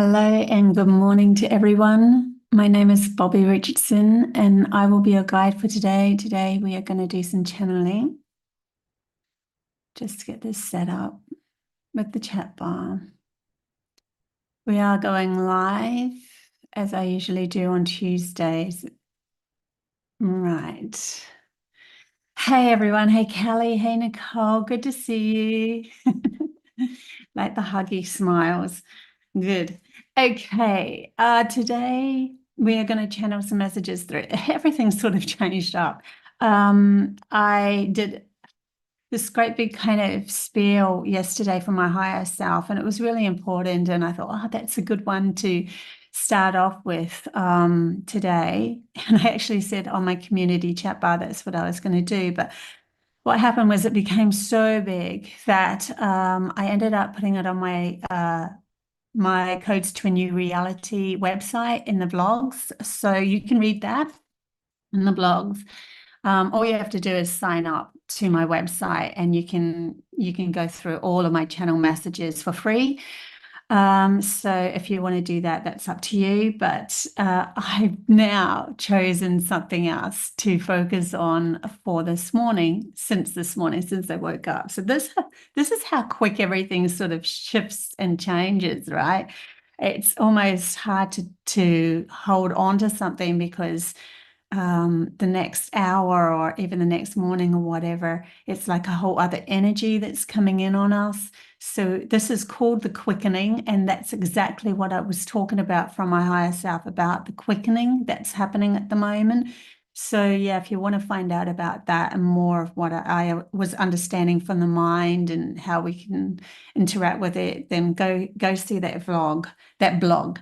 Hello and good morning to everyone. My name is Bobby Richardson and I will be your guide for today. Today we are going to do some channeling. Just to get this set up with the chat bar. We are going live as I usually do on Tuesdays. Right. Hey everyone. Hey Kelly. Hey Nicole. Good to see you. Like the huggy smiles. Good. Okay. Today we are going to channel some messages through. Everything's sort of changed up. I did this great big kind of spiel yesterday for my higher self, and it was really important. And I thought, oh, that's a good one to start off with today. And I actually said on my community chat bar, that's what I was going to do. But what happened was it became so big that I ended up putting it on my Codes to a New Reality website in the blogs. So you can read that in the blogs. All you have to do is sign up to my website and you can go through all of my channel messages for free. So if you want to do that, that's up to you. But I've now chosen something else to focus on for this morning, since I woke up. So this is how quick everything sort of shifts and changes, right? It's almost hard to hold on to something because the next hour or even the next morning or whatever, it's like a whole other energy that's coming in on us. So this is called the quickening, and that's exactly what I was talking about from my higher self, about the quickening that's happening at the moment. So yeah, if you want to find out about that and more of what I was understanding from the mind and how we can interact with it, then go see that blog.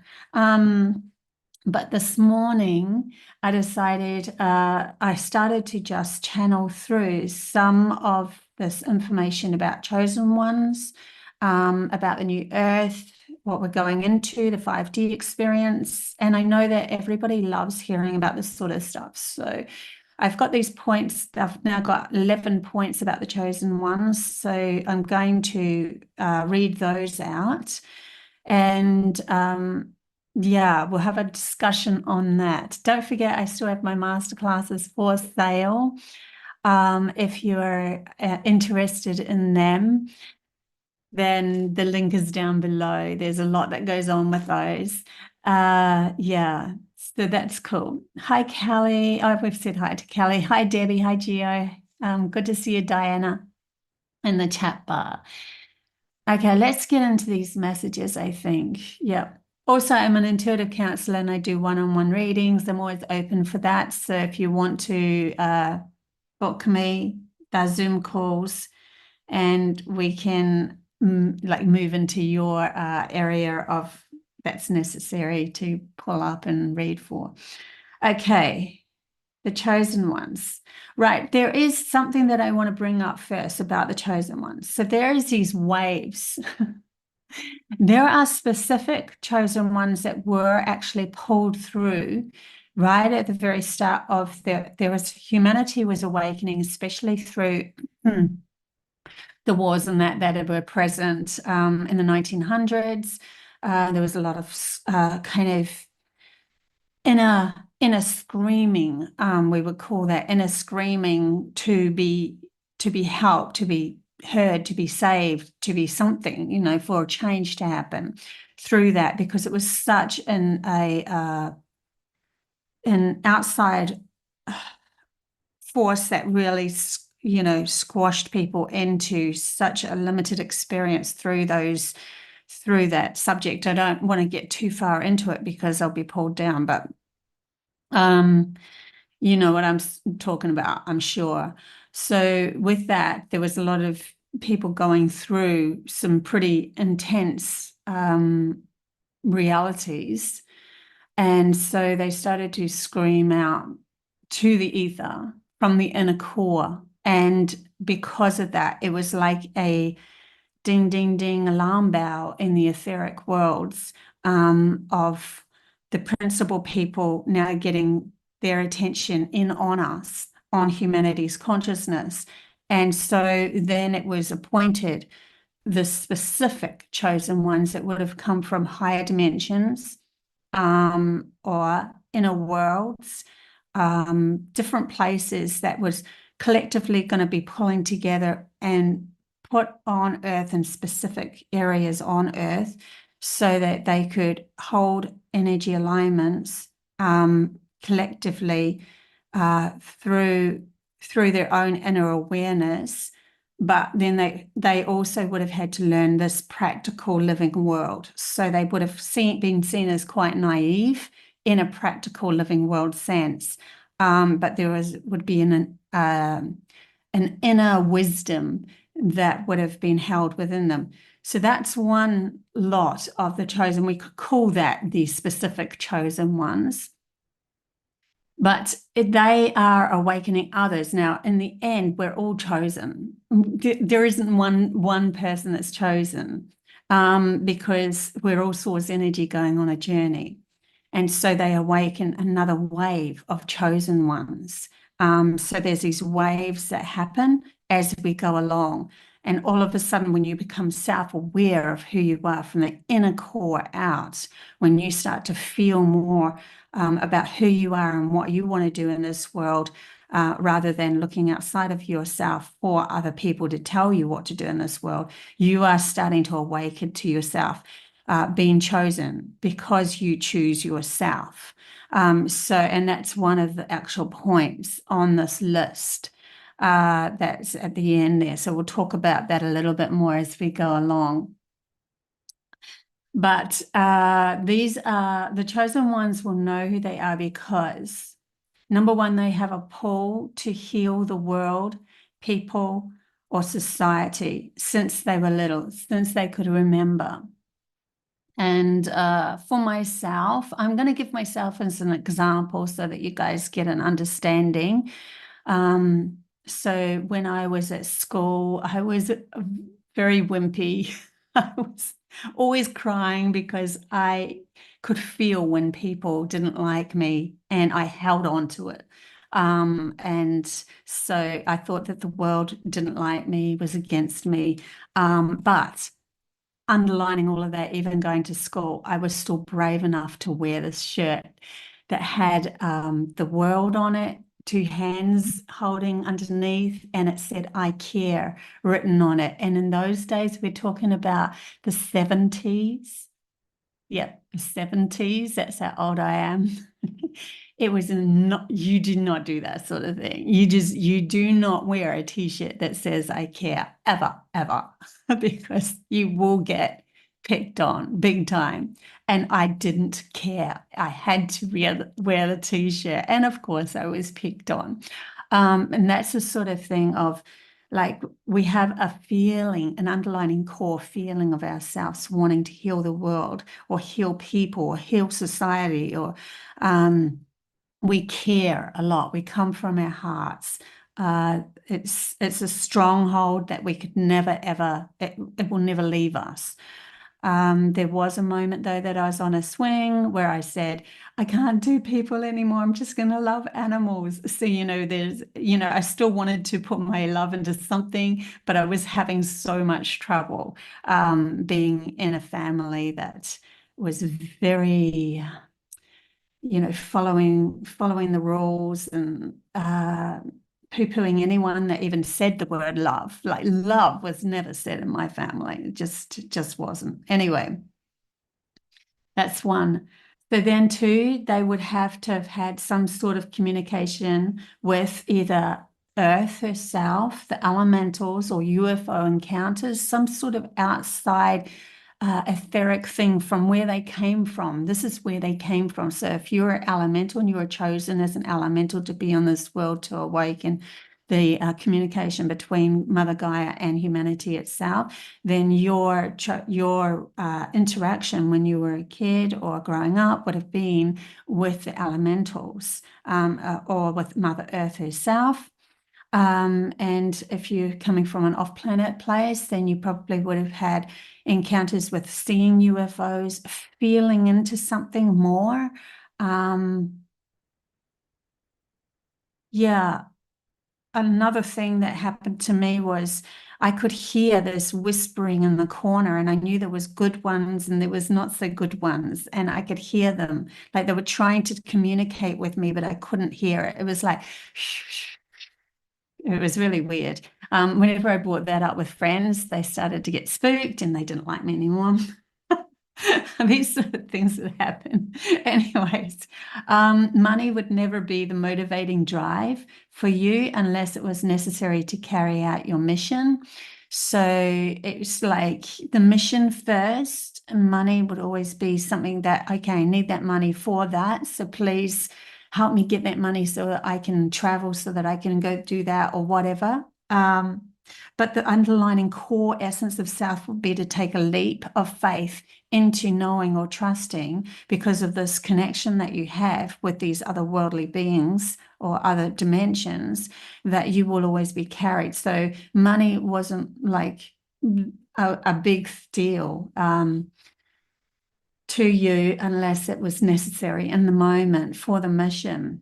But this morning, I decided I started to just channel through some of this information about chosen ones, about the new earth, what we're going into, the 5D experience. And I know that everybody loves hearing about this sort of stuff. So I've got these points. I've now got 11 points about the chosen ones. So I'm going to read those out. And yeah, we'll have a discussion on that. Don't forget, I still have my masterclasses for sale. If you're interested in them, then the link is down below. There's a lot that goes on with those. Yeah, so that's cool. Hi, Kelly. Oh, we've said hi to Kelly. Hi, Debbie. Hi, Gio. Good to see you, Diana, in the chat bar. Okay, let's get into these messages, I think. Yeah. Also, I'm an intuitive counselor and I do one-on-one readings. I'm always open for that. So if you want to book me, they're Zoom calls, and we can like move into your area of that's necessary to pull up and read for. Okay, the chosen ones. Right, there is something that I want to bring up first about the chosen ones. So there is these waves. There are specific chosen ones that were actually pulled through right at the very start of humanity was awakening, especially through the wars and that were present in the 1900s. There was a lot of kind of inner screaming. We would call that inner screaming to be helped, to be heard, to be saved, to be something, for a change to happen through that, because it was such an outside force that really squashed people into such a limited experience through that subject. I don't want to get too far into it because I'll be pulled down, but you know what I'm talking about, I'm sure. So with that, there was a lot of people going through some pretty intense realities. And so they started to scream out to the ether from the inner core. And because of that, it was like a ding, ding, ding alarm bell in the etheric worlds of the principal people now getting their attention in on us, on humanity's consciousness. And so then it was appointed the specific chosen ones that would have come from higher dimensions, or inner worlds, different places that was collectively going to be pulling together and put on Earth in specific areas on Earth so that they could hold energy alignments, collectively, through their own inner awareness. But then they also would have had to learn this practical living world. So they would have been seen as quite naive in a practical living world sense. But there would be an inner wisdom that would have been held within them. So that's one lot of the chosen. We could call that the specific chosen ones. But they are awakening others. Now, in the end, we're all chosen. There isn't one person that's chosen, because we're all source energy going on a journey. And so they awaken another wave of chosen ones. So there's these waves that happen as we go along. And all of a sudden, when you become self-aware of who you are from the inner core out, when you start to feel more about who you are and what you want to do in this world, rather than looking outside of yourself for other people to tell you what to do in this world, you are starting to awaken to yourself, being chosen because you choose yourself. And that's one of the actual points on this list. That's at the end there. So we'll talk about that a little bit more as we go along. But these are the chosen ones will know who they are because, number one, they have a pull to heal the world, people, or society since they were little, since they could remember. And for myself, I'm going to give myself as an example so that you guys get an understanding. So when I was at school, I was very wimpy. I was always crying because I could feel when people didn't like me and I held on to it. And so I thought that the world didn't like me, was against me. But underlining all of that, even going to school, I was still brave enough to wear this shirt that had the world on it, two hands holding underneath, and it said, I care, written on it. And in those days, we're talking about the 70s. Yep, the 70s. That's how old I am. It was not, you do not do that sort of thing. You do not wear a t-shirt that says I care ever, ever, because you will get picked on big time. And I didn't care. I had to wear the t-shirt. And of course, I was picked on. And that's the sort of thing of, like, we have a feeling, an underlying core feeling of ourselves wanting to heal the world or heal people or heal society, or we care a lot. We come from our hearts. It's a stronghold that we could never, ever, it will never leave us. There was a moment, though, that I was on a swing where I said, I can't do people anymore. I'm just going to love animals. So, I still wanted to put my love into something, but I was having so much trouble being in a family that was very, following the rules and poo-pooing anyone that even said the word love. Like, love was never said in my family. It just wasn't. Anyway, that's one. So then two, they would have to have had some sort of communication with either Earth herself, the elementals, or UFO encounters, some sort of outside etheric thing from where they came from. This is where they came from. So if you're an elemental and you were chosen as an elemental to be on this world to awaken the communication between Mother Gaia and humanity itself, then your interaction when you were a kid or growing up would have been with the elementals, or with Mother Earth herself. And if you're coming from an off-planet place, then you probably would have had encounters with seeing UFOs, feeling into something more. Yeah. another thing that happened to me was I could hear this whispering in the corner, and I knew there was good ones and there was not so good ones, and I could hear them like they were trying to communicate with me, but I couldn't hear it. It was like it was really weird. Whenever I brought that up with friends, they started to get spooked and they didn't like me anymore. These sort of things that happen. Anyways, money would never be the motivating drive for you unless it was necessary to carry out your mission. So it's like the mission first, and money would always be something that, okay, I need that money for that. So please help me get that money so that I can travel, so that I can go do that or whatever. But the underlying core essence of self would be to take a leap of faith into knowing or trusting, because of this connection that you have with these other worldly beings or other dimensions, that you will always be carried. So money wasn't like a big deal to you unless it was necessary in the moment for the mission.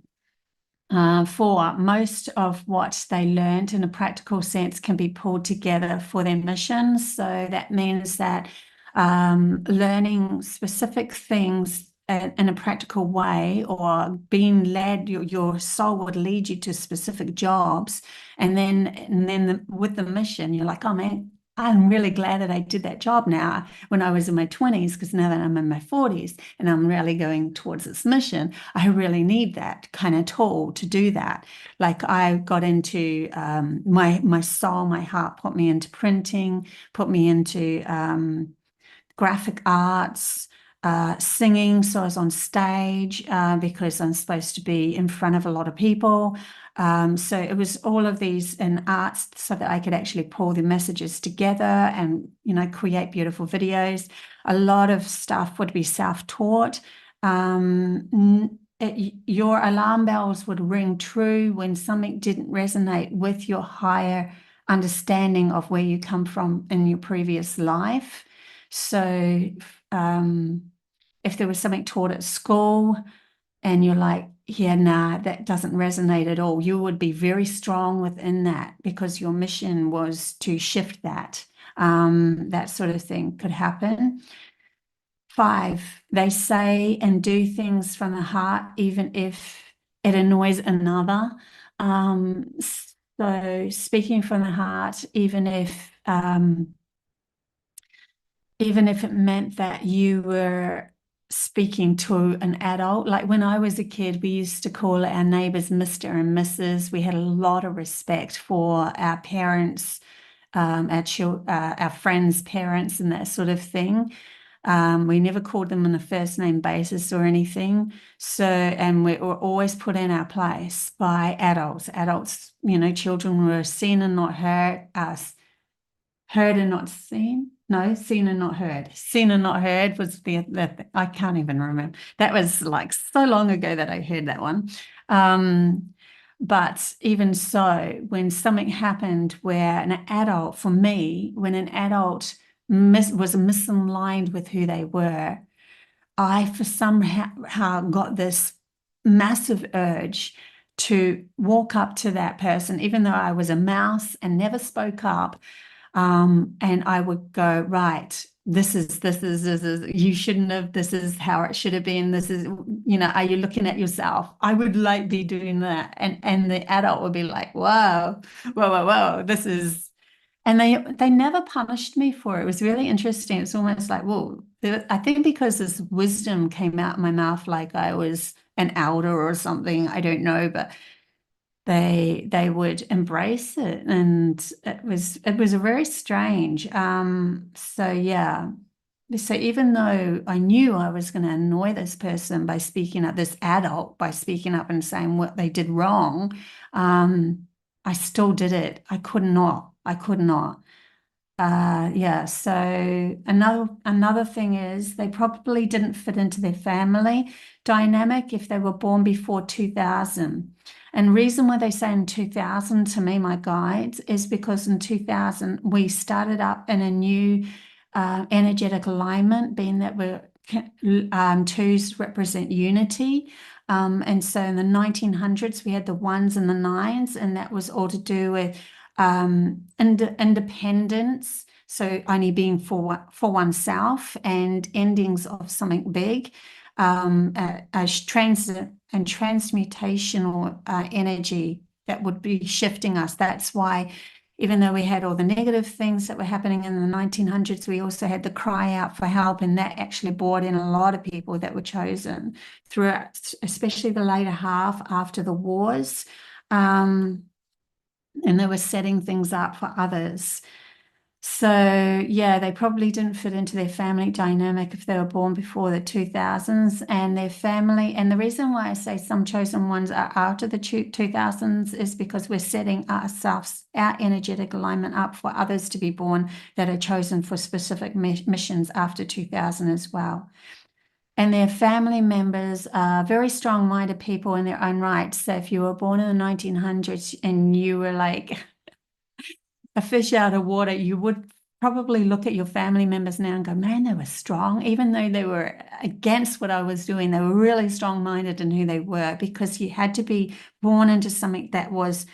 For most of what they learned in a practical sense can be pulled together for their missions. So that means that learning specific things in a practical way, or being led, your soul would lead you to specific jobs, and then with the mission, you're like, oh man, I'm really glad that I did that job now when I was in my 20s, because now that I'm in my 40s and I'm really going towards this mission, I really need that kind of tool to do that. Like I got into my soul, my heart put me into printing, put me into graphic arts, singing. So I was on stage because I'm supposed to be in front of a lot of people. So it was all of these in arts, so that I could actually pull the messages together and, create beautiful videos. A lot of stuff would be self-taught. Your alarm bells would ring true when something didn't resonate with your higher understanding of where you come from in your previous life. So if there was something taught at school and you're like, yeah, nah, that doesn't resonate at all, you would be very strong within that, because your mission was to shift that. That sort of thing could happen. 5, they say and do things from the heart, even if it annoys another. So speaking from the heart, even if it meant that you were speaking to an adult. Like when I was a kid, we used to call our neighbors Mr. and Mrs. We had a lot of respect for our parents, our friends' parents, and that sort of thing. We never called them on a first name basis or anything. So, and we were always put in our place by adults. Adults, children were seen and not heard, heard and not seen. No, seen and not heard. Seen and not heard was I can't even remember. That was like so long ago that I heard that one. But even so, when something happened where an adult, for me, when an adult was misaligned with who they were, I for somehow got this massive urge to walk up to that person, even though I was a mouse and never spoke up. And I would go, right, this is, you shouldn't have, this is how it should have been. This is, are you looking at yourself? I would like be doing that. And the adult would be like, whoa, whoa, whoa, whoa, this is, and they never punished me for it. It was really interesting. It's almost like, whoa, I think because this wisdom came out of my mouth like I was an elder or something, I don't know, but they would embrace it, and it was a very strange. So yeah. So even though I knew I was going to annoy this person by speaking up, this adult by speaking up and saying what they did wrong, I still did it. I could not. I could not. Yeah, so another thing is they probably didn't fit into their family dynamic if they were born before 2000. And reason why they say in 2000 to me, my guides, is because in 2000 we started up in a new energetic alignment, being that we're twos represent unity. And so in the 1900s, we had the ones and the nines, and that was all to do with independence. So only being for oneself and endings of something big, transit and transmutational energy that would be shifting us. That's why, even though we had all the negative things that were happening in the 1900s, we also had the cry out for help, and that actually brought in a lot of people that were chosen throughout, especially the later half after the wars. And they were setting things up for others. So yeah, they probably didn't fit into their family dynamic if they were born before the 2000s, and their family. And the reason why I say some chosen ones are after the 2000s is because we're setting ourselves, our energetic alignment up for others to be born that are chosen for specific missions after 2000 as well. And their family members are very strong-minded people in their own right. So if you were born in the 1900s and you were like a fish out of water, you would probably look at your family members now and go, man, they were strong. Even though they were against what I was doing, they were really strong-minded in who they were, because you had to be born into something that was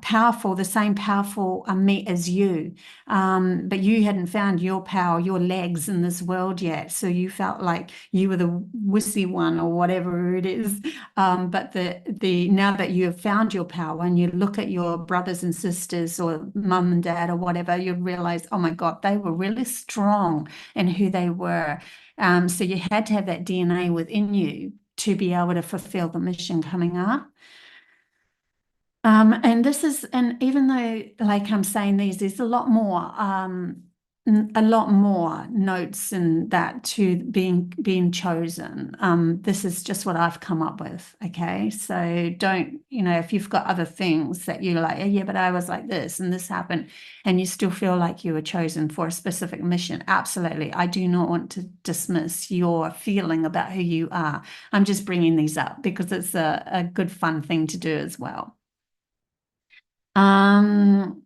powerful, the same powerful meat as you. But you hadn't found your power, your legs in this world yet. So you felt like you were the wussy one or whatever it is. But now that you have found your power and you look at your brothers and sisters or mum and dad or whatever, you realize, oh my God, they were really strong in who they were. So you had to have that DNA within you to be able to fulfill the mission coming up. And even though, like I'm saying these, there's a lot more notes in that to being chosen. This is just what I've come up with. Okay. So don't, if you've got other things that you're like, oh, yeah, but I was like this and this happened, and you still feel like you were chosen for a specific mission. Absolutely. I do not want to dismiss your feeling about who you are. I'm just bringing these up because it's a good, fun thing to do as well. Um,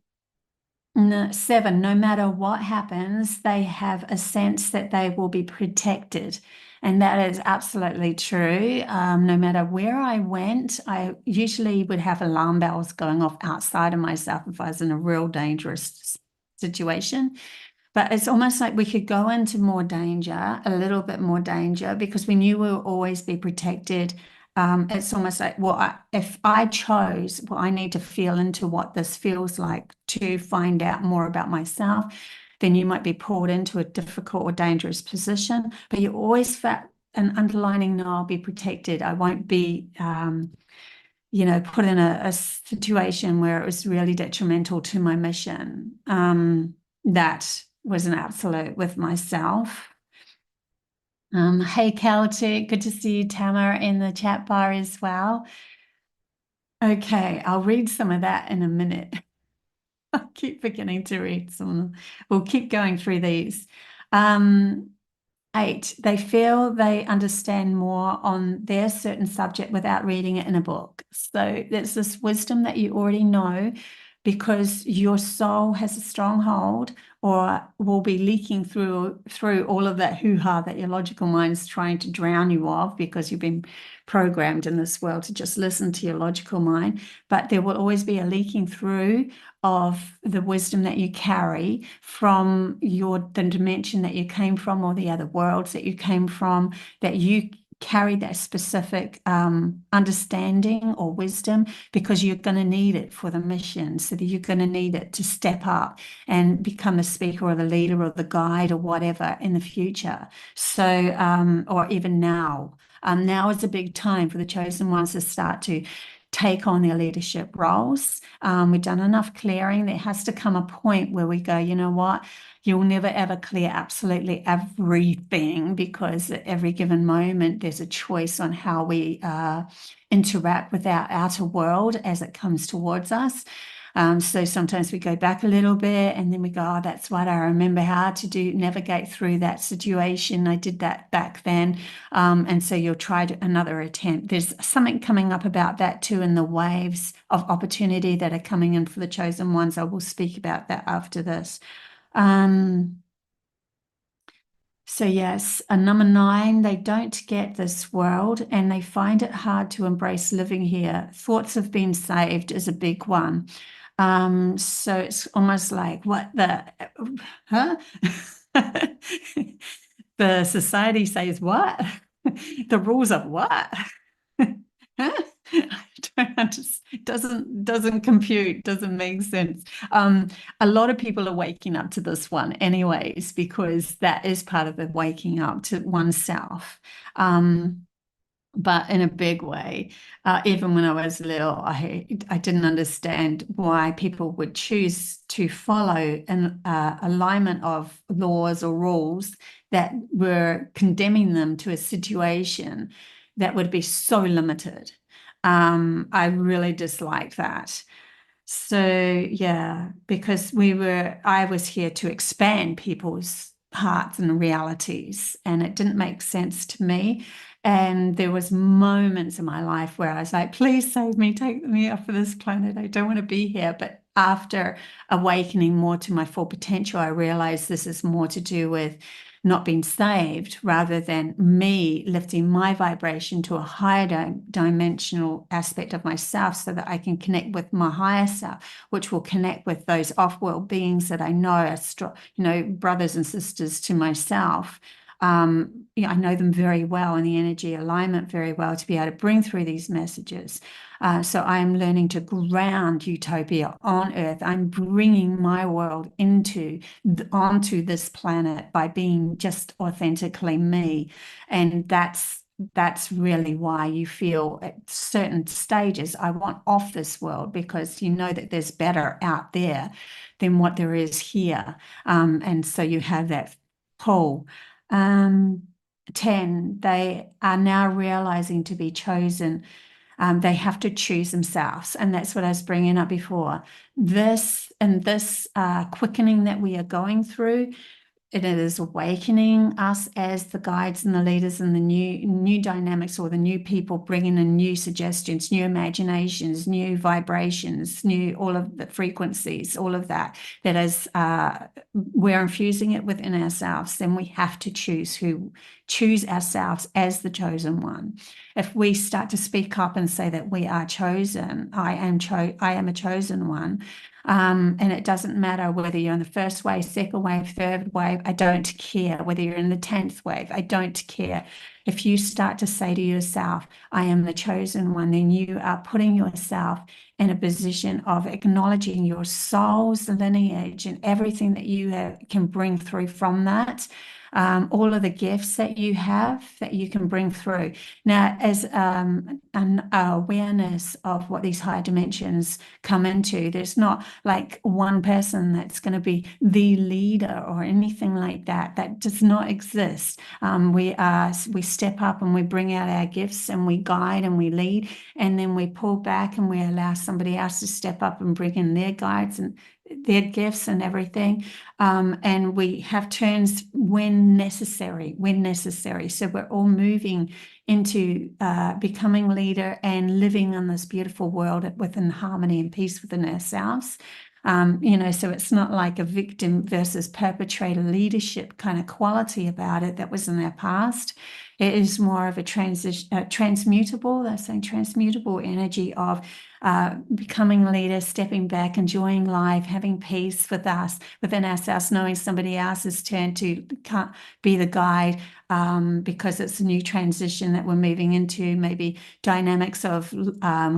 no, 7, no matter what happens, they have a sense that they will be protected. And that is absolutely true. No matter where I went, I usually would have alarm bells going off outside of myself if I was in a real dangerous situation. But it's almost like we could go into more danger, a little bit more danger, because we knew we would always be protected. It's almost like, well, if I chose, well, I need to feel into what this feels like to find out more about myself. Then you might be pulled into a difficult or dangerous position, but you always felt an underlining, no, I'll be protected. I won't be, put in a situation where it was really detrimental to my mission. That was an absolute with myself. Hey, Celtic, good to see you, Tamara, in the chat bar as well. Okay, I'll read some of that in a minute. I keep beginning to read some. We'll keep going through these. 8, they feel they understand more on their certain subject without reading it in a book. So there's this wisdom that you already know because your soul has a strong hold, or will be leaking through all of that hoo-ha that your logical mind is trying to drown you of, because you've been programmed in this world to just listen to your logical mind. But there will always be a leaking through of the wisdom that you carry from the dimension that you came from, or the other worlds that you came from, that you carry that specific understanding or wisdom, because you're going to need it for the mission. So that you're going to need it to step up and become the speaker or the leader or the guide or whatever in the future. So, or even now. Now is a big time for the chosen ones to start to take on their leadership roles. We've done enough clearing. There has to come a point where we go, you know what? You'll never ever clear absolutely everything, because at every given moment there's a choice on how we interact with our outer world as it comes towards us. So sometimes we go back a little bit and then we go, oh, that's right, I remember how to navigate through that situation. I did that back then. And so you'll try another attempt. There's something coming up about that too in the waves of opportunity that are coming in for the chosen ones. I will speak about that after this. So, yes, a number nine, they don't get this world and they find it hard to embrace living here. Thoughts of being saved is a big one. So it's almost like, what the, huh? The society says what? The rules of what? Huh? I don't understand. Doesn't compute, doesn't make sense. A lot of people are waking up to this one anyways, because that is part of the waking up to oneself. Um, but in a big way. Even when I was little, I didn't understand why people would choose to follow an alignment of laws or rules that were condemning them to a situation that would be so limited. I really disliked that. So yeah, because I was here to expand people's hearts and realities, and it didn't make sense to me. And there was moments in my life where I was like, please save me, take me off of this planet. I don't want to be here. But after awakening more to my full potential, I realized this is more to do with not being saved rather than me lifting my vibration to a higher dimensional aspect of myself so that I can connect with my higher self, which will connect with those off-world beings that I know are brothers and sisters to myself. I know them very well in the energy alignment very well to be able to bring through these messages. So I'm learning to ground utopia on Earth. I'm bringing my world onto this planet by being just authentically me, and that's really why you feel at certain stages, I want off this world because you know that there's better out there than what there is here. And so you have that pull. Um, 10, they are now realizing to be chosen. They have to choose themselves. And that's what I was bringing up before. This quickening that we are going through, it is awakening us as the guides and the leaders and the new dynamics, or the new people bringing in new suggestions, new imaginations, new vibrations, new all of the frequencies, all of that. That is, we're infusing it within ourselves. Then we have to choose ourselves as the chosen one. If we start to speak up and say that we are chosen, I am a chosen one. And it doesn't matter whether you're in the first wave, second wave, third wave, I don't care. Whether you're in the 10th wave, I don't care. If you start to say to yourself, I am the chosen one, then you are putting yourself in a position of acknowledging your soul's lineage and everything that you can bring through from that. All of the gifts that you have that you can bring through. Now, as an awareness of what these higher dimensions come into, there's not like one person that's going to be the leader or anything like that. That does not exist. We step up and we bring out our gifts and we guide and we lead, and then we pull back and we allow somebody else to step up and bring in their guides and their gifts and everything. And we have turns when necessary. So we're all moving into becoming leader and living in this beautiful world within harmony and peace within ourselves. So it's not like a victim versus perpetrator leadership kind of quality about it that was in our past. It is more of a transmutable, they're saying transmutable energy of becoming a leader, stepping back, enjoying life, having peace with us, within ourselves, knowing somebody else's turn to be the guide, because it's a new transition that we're moving into, maybe dynamics of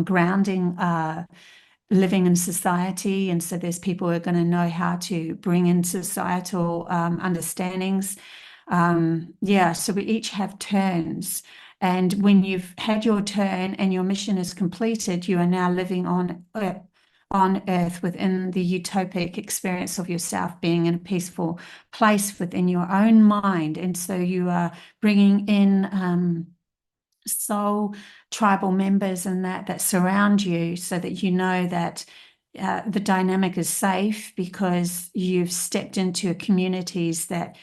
grounding, living in society. And so there's people who are going to know how to bring in societal understandings. So we each have turns. And when you've had your turn and your mission is completed, you are now living on Earth within the utopic experience of yourself being in a peaceful place within your own mind. And so you are bringing in soul tribal members and that surround you, so that you know that the dynamic is safe because you've stepped into communities that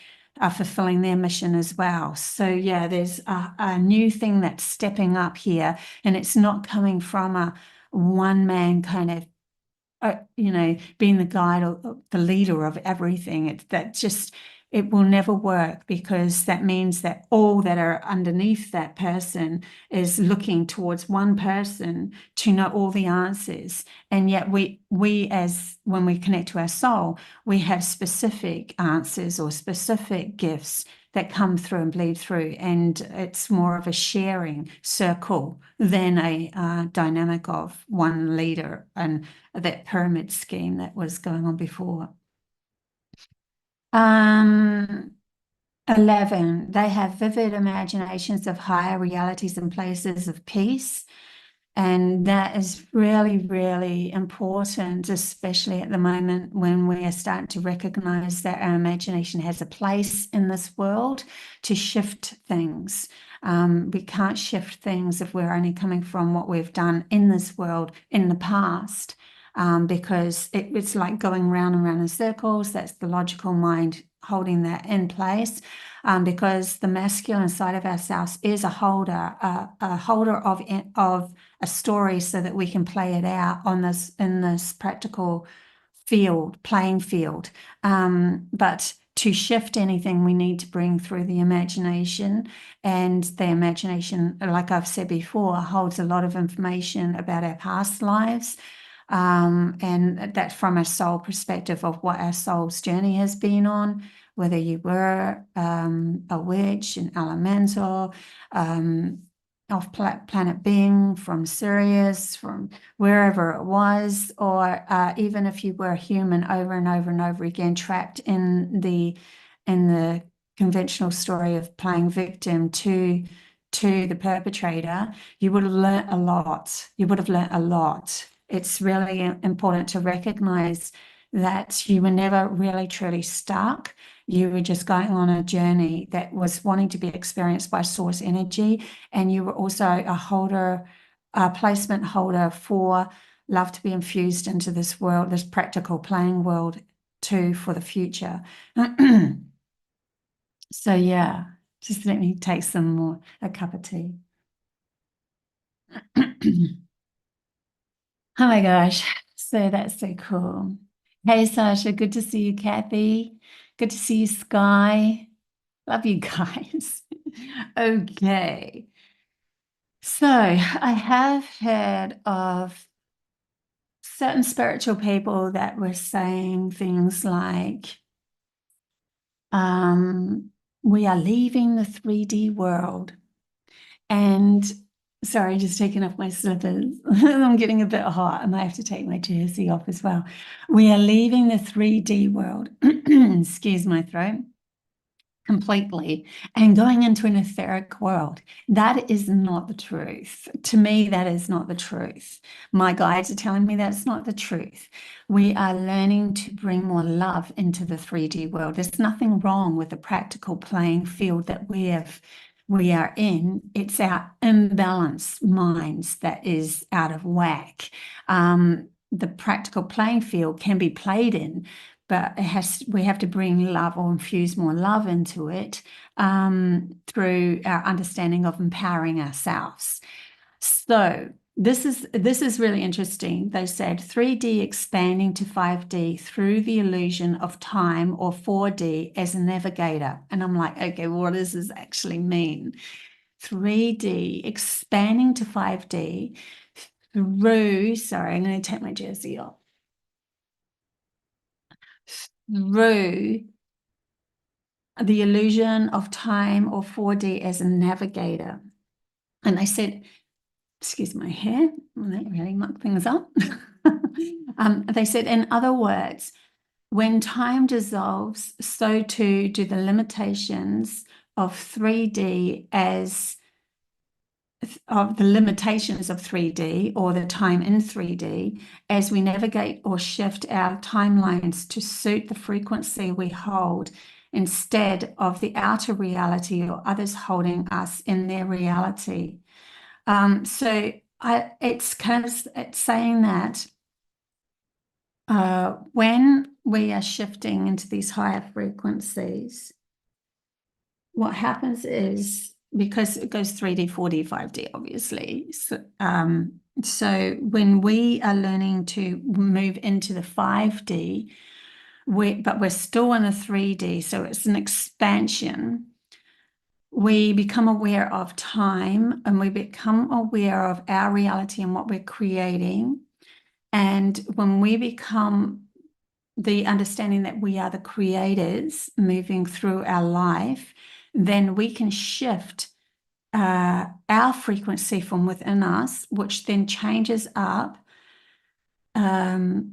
are fulfilling their mission as well. So yeah, there's a new thing that's stepping up here, and it's not coming from a one man kind of being the guide or the leader of everything. It's that just it will never work, because that means that all that are underneath that person is looking towards one person to know all the answers. And yet we as when we connect to our soul, we have specific answers or specific gifts that come through and bleed through. And it's more of a sharing circle than a dynamic of one leader and that pyramid scheme that was going on before. 11, they have vivid imaginations of higher realities and places of peace. And that is really, really important, especially at the moment when we are starting to recognize that our imagination has a place in this world to shift things. We can't shift things if we're only coming from what we've done in this world in the past, because it's like going round and round in circles. That's the logical mind holding that in place, because the masculine side of ourselves is a holder of a story, so that we can play it out on this in this practical playing field. But to shift anything, we need to bring through the imagination, and the imagination, like I've said before, holds a lot of information about our past lives. And that from a soul perspective of what our soul's journey has been on, whether you were a witch, an elemental, off planet being from Sirius, from wherever it was, or even if you were a human over and over and over again, trapped in the conventional story of playing victim to the perpetrator, you would have learnt a lot. You would have learnt a lot. It's really important to recognize that you were never really truly stuck. You were just going on a journey that was wanting to be experienced by source energy. And you were also a placement holder for love to be infused into this world, this practical playing world too, for the future. So yeah, just let me take a cup of tea. Oh my gosh. So that's so cool. Hey, Sasha, good to see you, Kathy. Good to see you, Sky. Love you guys. Okay. So I have heard of certain spiritual people that were saying things like, we are leaving the 3D world. And sorry, just taking off my slippers. I'm getting a bit hot. I might have to take my jersey off as well. We are leaving the 3D world, excuse my throat, completely, and going into an etheric world. That is not the truth. To me, that is not the truth. My guides are telling me that's not the truth. We are learning to bring more love into the 3D world. There's nothing wrong with the practical playing field that we are in. It's our imbalanced minds that is out of whack. The practical playing field can be played in, but we have to bring love or infuse more love into it, through our understanding of empowering ourselves. So this is really interesting. They said 3D expanding to 5D through the illusion of time, or 4D as a navigator. And I'm like, okay, what does this actually mean? 3D expanding to 5D through, sorry, I'm going to take my jersey off. Through the illusion of time, or 4D as a navigator. And they said, excuse my hair, that really mucked things up. They said, in other words, when time dissolves, so too do the limitations of 3D of the limitations of 3D, or the time in 3D, as we navigate or shift our timelines to suit the frequency we hold, instead of the outer reality or others holding us in their reality. So it's saying that when we are shifting into these higher frequencies, what happens is, because it goes 3D, 4D, 5D, obviously. So when we are learning to move into the 5D, but we're still in a 3D, so it's an expansion. We become aware of time and we become aware of our reality and what we're creating. And when we become the understanding that we are the creators moving through our life, then we can shift our frequency from within us, which then changes up the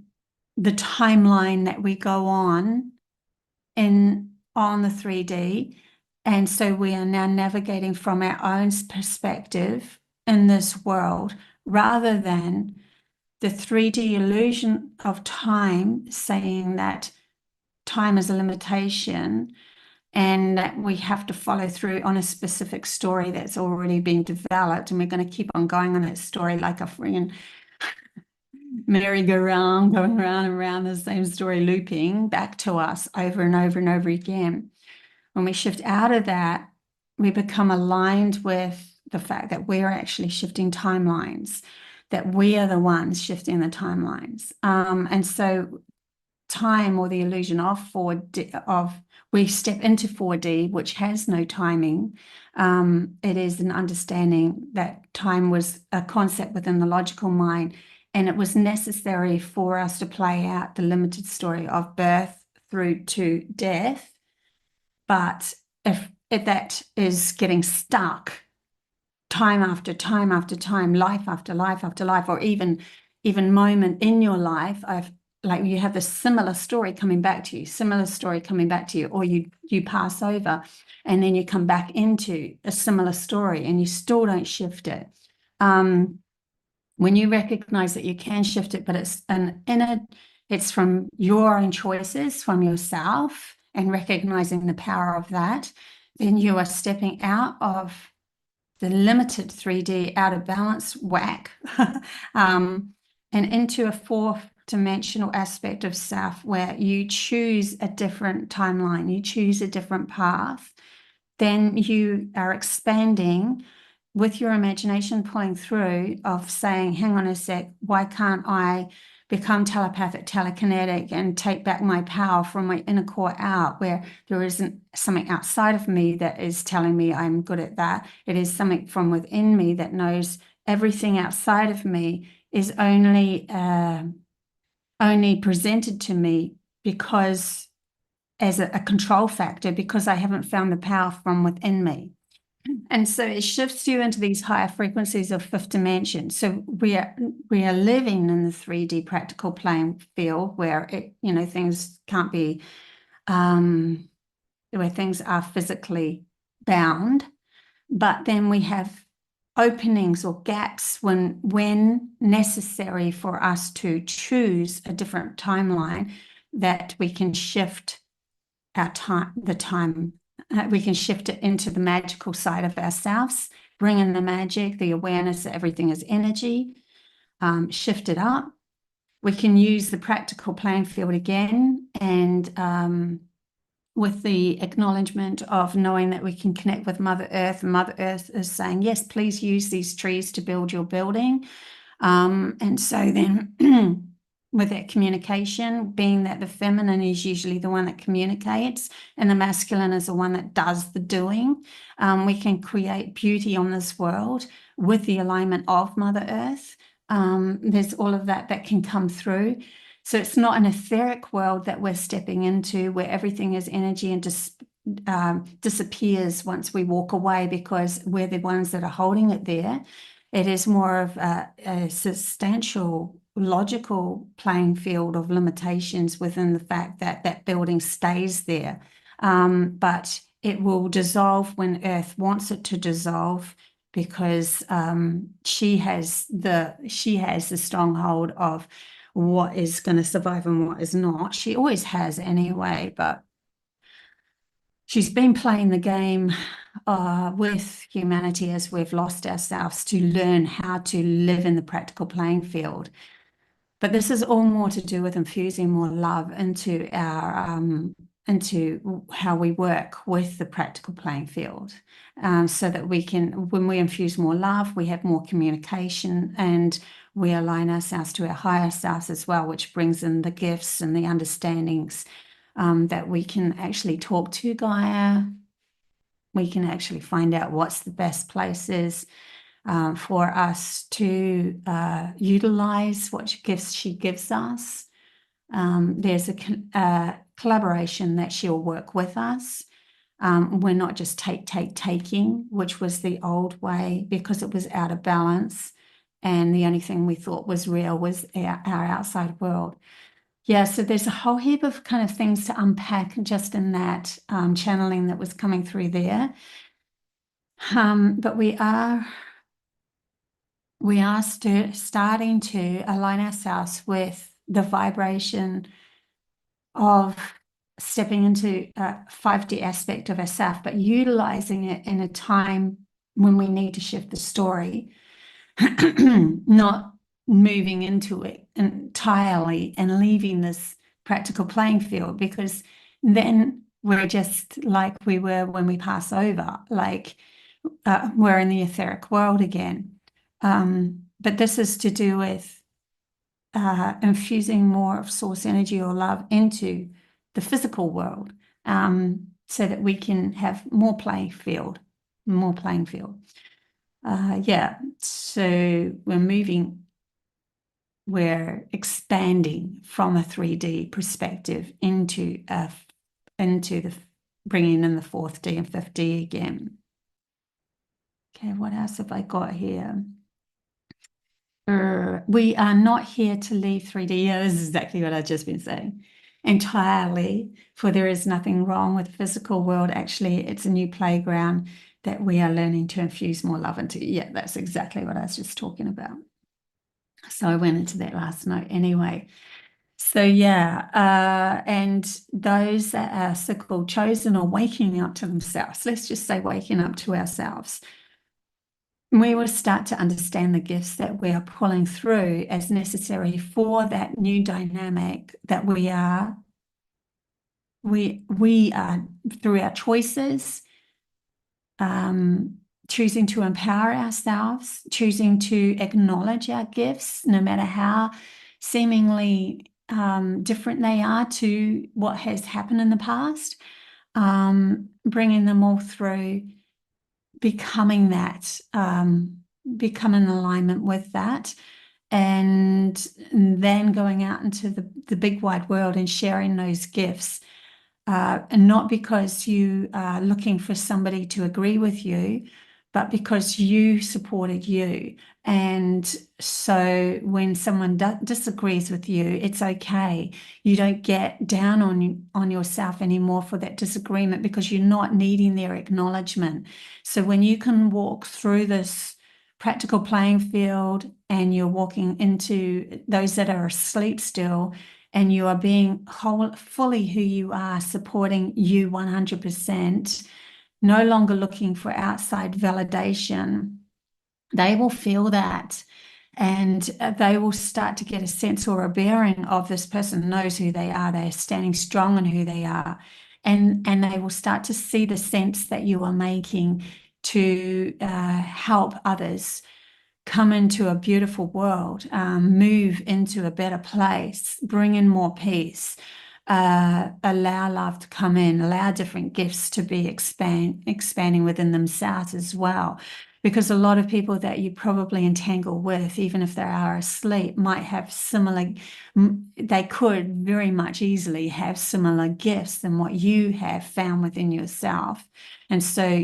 timeline that we go on the 3D. And so we are now navigating from our own perspective in this world rather than the 3D illusion of time saying that time is a limitation and that we have to follow through on a specific story that's already been developed, and we're going to keep on going on that story like a friggin' merry-go-round, going around and around the same story, looping back to us over and over and over again. When we shift out of that, we become aligned with the fact that we're actually shifting timelines, that we are the ones shifting the timelines. And so time, or the illusion of we step into 4D, which has no timing. It is an understanding that time was a concept within the logical mind, and it was necessary for us to play out the limited story of birth through to death. But if that is getting stuck time after time after time, life after life after life, or even moment in your life, like you have this similar story coming back to you, or you pass over and then you come back into a similar story and you still don't shift it. When you recognize that you can shift it, but it's from your own choices, from yourself, and recognizing the power of that, then you are stepping out of the limited 3D out of balance whack and into a fourth dimensional aspect of self where you choose a different timeline, you choose a different path. Then you are expanding with your imagination pulling through of saying, hang on a sec, why can't I become telepathic, telekinetic, and take back my power from my inner core out, where there isn't something outside of me that is telling me I'm good at that. It is something from within me that knows everything outside of me is only presented to me because as a control factor, because I haven't found the power from within me. And so it shifts you into these higher frequencies of fifth dimension. So we are living in the 3D practical playing field where things can't be where things are physically bound, but then we have openings or gaps when necessary for us to choose a different timeline, that we can shift we can shift it into the magical side of ourselves, bring in the magic, the awareness that everything is energy, shift it up. We can use the practical playing field again, and with the acknowledgement of knowing that we can connect with Mother Earth. Mother Earth is saying, yes, please use these trees to build your building. And so then with that communication, being that the feminine is usually the one that communicates and the masculine is the one that does the doing, we can create beauty on this world with the alignment of Mother Earth. There's all of that can come through. So it's not an etheric world that we're stepping into where everything is energy and just disappears once we walk away because we're the ones that are holding it there. It is more of a substantial, logical playing field of limitations within the fact that that building stays there. But it will dissolve when Earth wants it to dissolve, because she has the stronghold of what is going to survive and what is not. She always has anyway, but she's been playing the game with humanity as we've lost ourselves to learn how to live in the practical playing field. But this is all more to do with infusing more love into our into how we work with the practical playing field, so that we can, when we infuse more love, we have more communication and we align ourselves to our higher selves as well, which brings in the gifts and the understandings, that we can actually talk to Gaia. We can actually find out what's the best places for us to utilize what gifts she gives us. There's a collaboration that she'll work with us. We're not just taking, which was the old way because it was out of balance. And the only thing we thought was real was our outside world. Yeah, so there's a whole heap of kind of things to unpack just in that channeling that was coming through there. But we are starting to align ourselves with the vibration of stepping into a 5D aspect of ourself, but utilizing it in a time when we need to shift the story, not moving into it entirely and leaving this practical playing field, because then we're just like we were when we pass over, like we're in the etheric world again. But this is to do with infusing more of source energy or love into the physical world, so that we can have more playing field. Yeah, so we're expanding from a 3D perspective into the bringing in the 4th D and 5th D again. Okay, what else have I got here? We are not here to leave 3D. Yeah, this is exactly what I've just been saying. Entirely, for there is nothing wrong with the physical world. Actually, it's a new playground that we are learning to infuse more love into. Yeah, that's exactly what I was just talking about. So I went into that last night anyway. So yeah, and those that are so-called chosen or waking up to themselves, let's just say waking up to ourselves, we will start to understand the gifts that we are pulling through as necessary for that new dynamic that we are through our choices, choosing to empower ourselves, choosing to acknowledge our gifts, no matter how seemingly different they are to what has happened in the past, bringing them all through, becoming in alignment with that, and then going out into the big wide world and sharing those gifts, and not because you are looking for somebody to agree with you, but because you supported you. And so when someone disagrees with you, it's okay. You don't get down on yourself anymore for that disagreement, because you're not needing their acknowledgement. So when you can walk through this practical playing field and you're walking into those that are asleep still, and you are being fully who you are, supporting you 100%, no longer looking for outside validation, they will feel that, and they will start to get a sense or a bearing of this person knows who they are. They're standing strong in who they are. And they will start to see the sense that you are making to help others come into a beautiful world, move into a better place, bring in more peace, allow love to come in, allow different gifts to be expanding within themselves as well. Because a lot of people that you probably entangle with, even if they are asleep, might have they could very much easily have similar gifts than what you have found within yourself. And so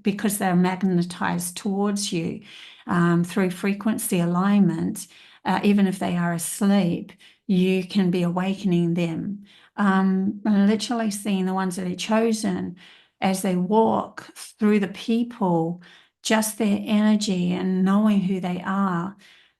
because they're magnetized towards you, through frequency alignment, even if they are asleep, you can be awakening them. I'm literally seeing the ones that are chosen as they walk through the people, just their energy and knowing who they are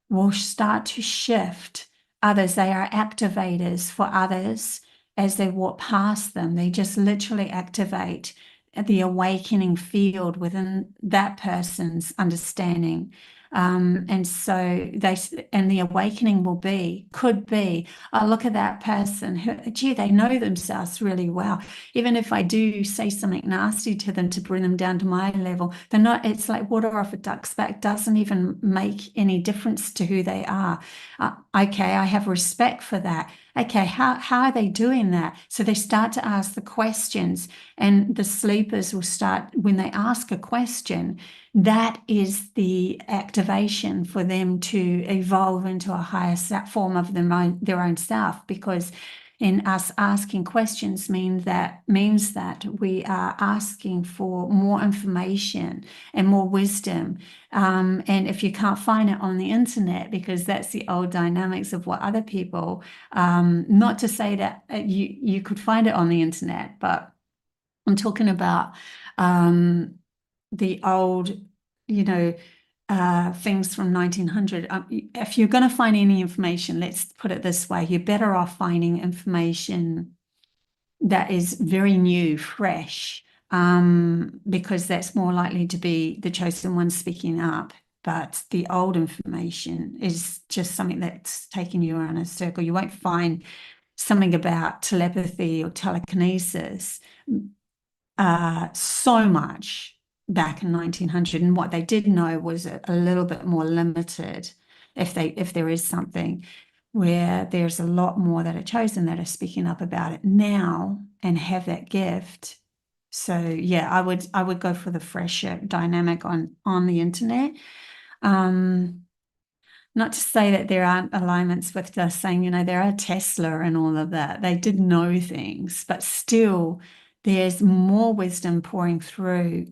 will start to shift others. They are activators for others as they walk past them. They just literally activate the awakening field within that person's understanding. And so the awakening could be, oh, look at that person who, gee, they know themselves really well. Even if I do say something nasty to them to bring them down to my level, they're not, it's like water off a duck's back, doesn't even make any difference to who they are. Okay, I have respect for that. Okay, how are they doing that? So they start to ask the questions, and the sleepers will start, when they ask a question, that is the activation for them to evolve into a higher form of their own self, because in us asking questions means that we are asking for more information and more wisdom. And if you can't find it on the internet, because that's the old dynamics of what other people, not to say that you could find it on the internet, but I'm talking about the old, things from 1900. If you're going to find any information, let's put it this way, you're better off finding information that is very new, fresh, because that's more likely to be the chosen one speaking up. But the old information is just something that's taking you around a circle. You won't find something about telepathy or telekinesis so much back in 1900, and what they did know was a little bit more limited. If there is something, where there's a lot more that are chosen that are speaking up about it now and have that gift. So yeah, I would go for the fresher dynamic on the internet. Not to say that there aren't alignments with just saying, there are Tesla and all of that. They did know things, but still there's more wisdom pouring through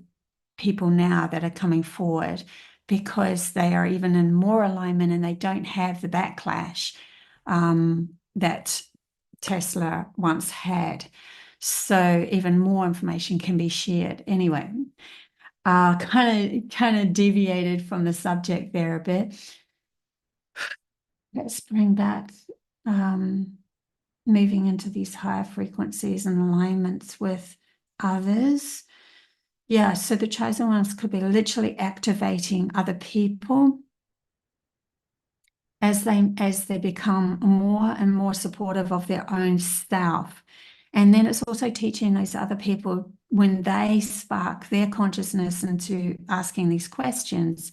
people now that are coming forward, because they are even in more alignment and they don't have the backlash that Tesla once had. So even more information can be shared. Anyway, kind of deviated from the subject there a bit. Let's bring back moving into these higher frequencies and alignments with others. Yeah, so the chosen ones could be literally activating other people as they become more and more supportive of their own self. And then it's also teaching those other people, when they spark their consciousness into asking these questions,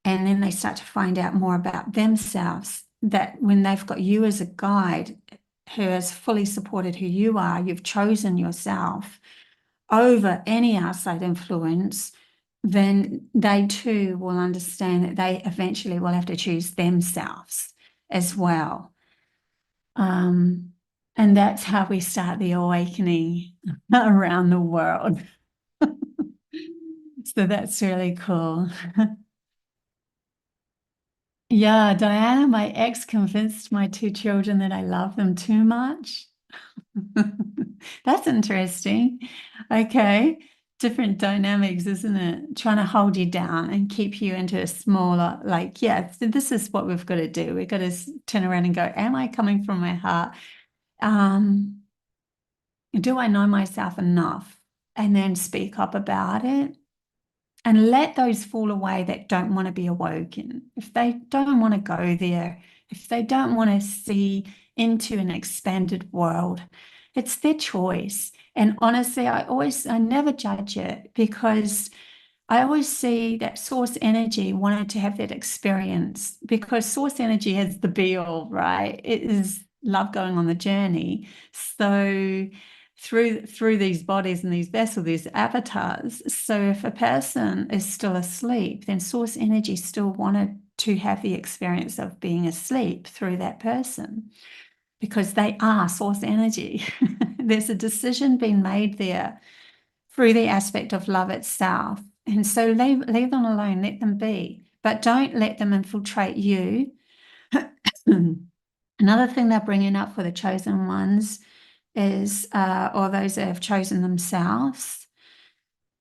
and then they start to find out more about themselves, that when they've got you as a guide who has fully supported who you are, you've chosen yourself over any outside influence, then they too will understand that they eventually will have to choose themselves as well. And that's how we start the awakening around the world. So that's really cool. Yeah, Diana, my ex convinced my two children that I love them too much. That's interesting. Okay. Different dynamics, isn't it? Trying to hold you down and keep you into a smaller, like, yeah, this is what we've got to do. We've got to turn around and go, am I coming from my heart? Do I know myself enough? And then speak up about it. And let those fall away that don't want to be awoken. If they don't want to go there, if they don't want to see into an expanded world, it's their choice. And honestly, I never judge it, because I always see that source energy wanted to have that experience, because source energy is the be all, right? It is love going on the journey. So through these bodies and these vessels, these avatars. So if a person is still asleep, then source energy still wanted to have the experience of being asleep through that person, because they are source energy. There's a decision being made there through the aspect of love itself. And so leave them alone, let them be, but don't let them infiltrate you. Another thing they're bringing up for the chosen ones is, or those that have chosen themselves,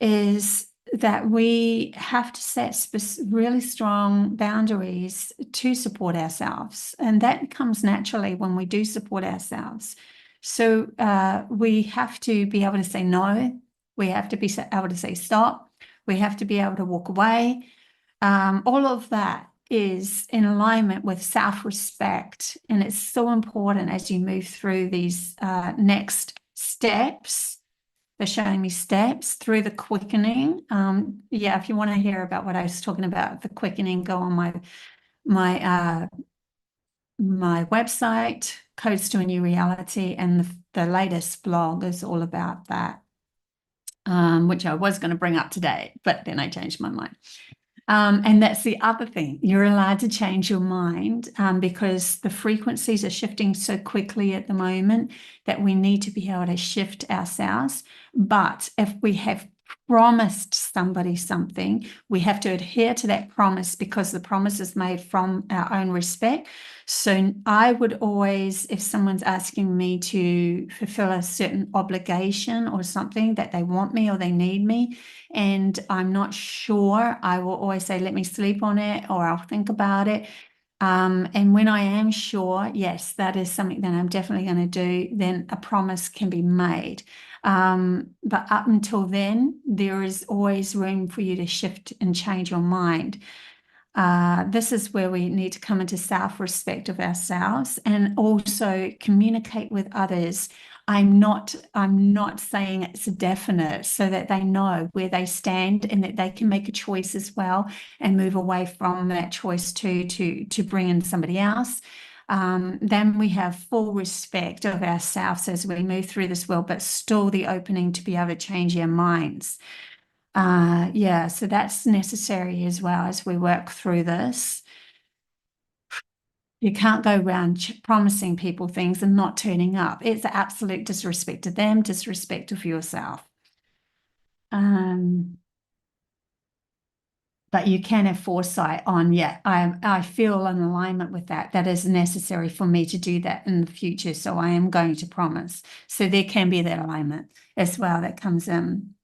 is that we have to set really strong boundaries to support ourselves. And that comes naturally when we do support ourselves. So we have to be able to say no. We have to be able to say stop. We have to be able to walk away. All of that is in alignment with self-respect. And it's so important as you move through these next steps. They're showing me steps through the quickening. Yeah, if you want to hear about what I was talking about, the quickening, go on my my website, Codes to a New Reality, and the latest blog is all about that, which I was going to bring up today, but then I changed my mind. And that's the other thing. You're allowed to change your mind because the frequencies are shifting so quickly at the moment that we need to be able to shift ourselves. But if we have promised somebody something, we have to adhere to that promise because the promise is made from our own respect. So I would always, if someone's asking me to fulfill a certain obligation or something that they want me or they need me, and I'm not sure, I will always say, let me sleep on it, or I'll think about it. And when I am sure, yes, that is something that I'm definitely going to do, then a promise can be made. But up until then, there is always room for you to shift and change your mind. This is where we need to come into self-respect of ourselves and also communicate with others. I'm not saying it's a definite so that they know where they stand and that they can make a choice as well and move away from that choice to bring in somebody else. Then we have full respect of ourselves as we move through this world, but still the opening to be able to change our minds. Yeah, so that's necessary as well as we work through this. You can't go around promising people things and not turning up. It's absolute disrespect to them, disrespect of yourself. But you can have foresight on, yeah, I feel an alignment with that. That is necessary for me to do that in the future. So I am going to promise. So there can be that alignment as well that comes in.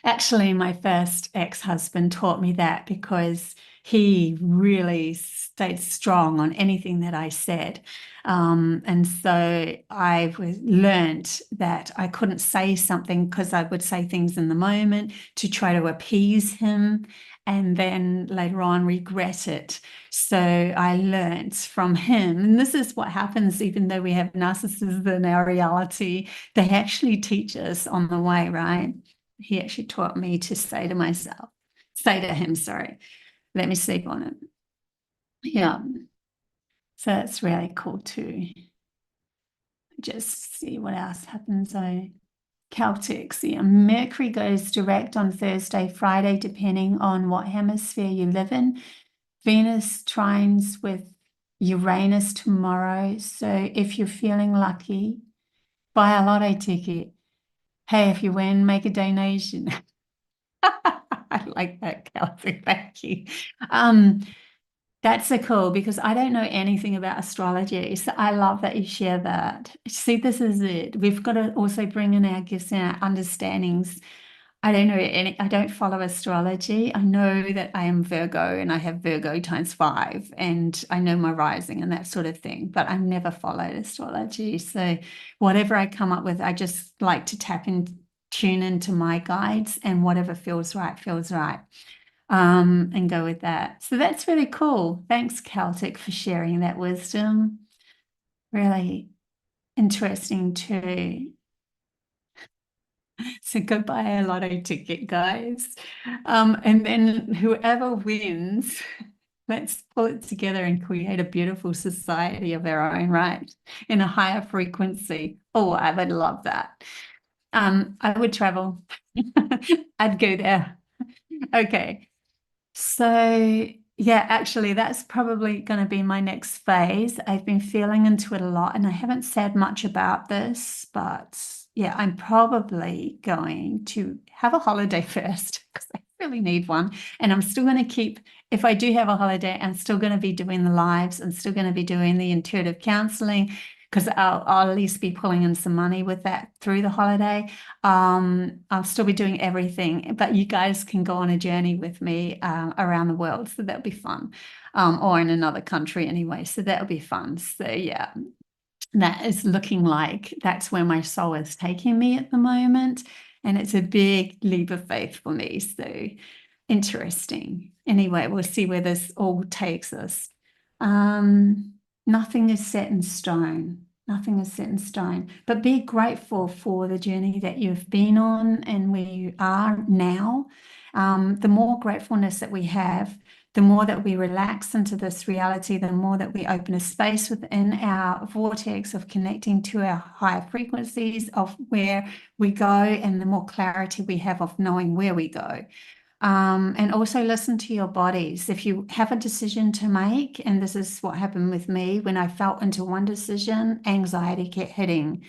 Actually, my first ex-husband taught me that because he really stayed strong on anything that I said. And so I learned that I couldn't say something because I would say things in the moment to try to appease him and then later on regret it. So I learned from him, and this is what happens even though we have narcissists in our reality, they actually teach us on the way, right? He actually taught me to say to him, sorry, let me sleep on it. Yeah. So it's really cool too. Just see what else happens. So Celtics, yeah. Mercury goes direct on Thursday, Friday, depending on what hemisphere you live in. Venus trines with Uranus tomorrow. So if you're feeling lucky, buy a lotto ticket. Hey, if you win, make a donation. I like that, Kelsey. Thank you. That's so cool because I don't know anything about astrology. So I love that you share that. See, this is it. We've got to also bring in our gifts and our understandings. I don't know I don't follow astrology. I know that I am Virgo and I have Virgo times 5 and I know my rising and that sort of thing, but I've never followed astrology. So whatever I come up with, I just like to tune into my guides and whatever feels right, and go with that. So that's really cool. Thanks, Celtic, for sharing that wisdom. Really interesting too. So go buy a lotto ticket, guys. And then whoever wins, let's pull it together and create a beautiful society of our own, right? In a higher frequency. Oh, I would love that. I would travel. I'd go there. Okay. So yeah, actually, that's probably going to be my next phase. I've been feeling into it a lot, and I haven't said much about this, but yeah, I'm probably going to have a holiday first because I really need one. And I'm still going to keep, if I do have a holiday, I'm still going to be doing the lives. I'm still going to be doing the intuitive counseling because I'll at least be pulling in some money with that through the holiday. I'll still be doing everything, but you guys can go on a journey with me around the world. So that'll be fun. Or in another country anyway. So that'll be fun. So yeah, that is looking like that's where my soul is taking me at the moment. And it's a big leap of faith for me. So interesting. Anyway, we'll see where this all takes us. Nothing is set in stone. Nothing is set in stone. But be grateful for the journey that you've been on and where you are now. The more gratefulness that we have, the more that we relax into this reality, the more that we open a space within our vortex of connecting to our higher frequencies of where we go, and the more clarity we have of knowing where we go. And also listen to your bodies. If you have a decision to make, and this is what happened with me when I felt into one decision, anxiety kept hitting.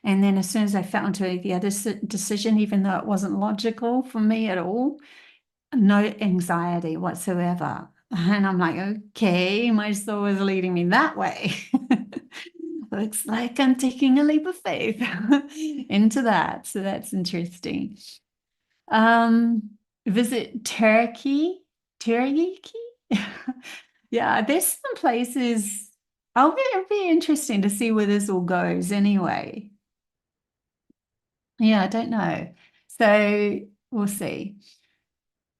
And then as soon as I felt into the other decision, even though it wasn't logical for me at all, no anxiety whatsoever. And I'm like, okay, my soul is leading me that way. Looks like I'm taking a leap of faith into that. So that's interesting. Visit Turkey. Turkey? Yeah, there's some places. It'll be interesting to see where this all goes anyway. Yeah, I don't know. So we'll see.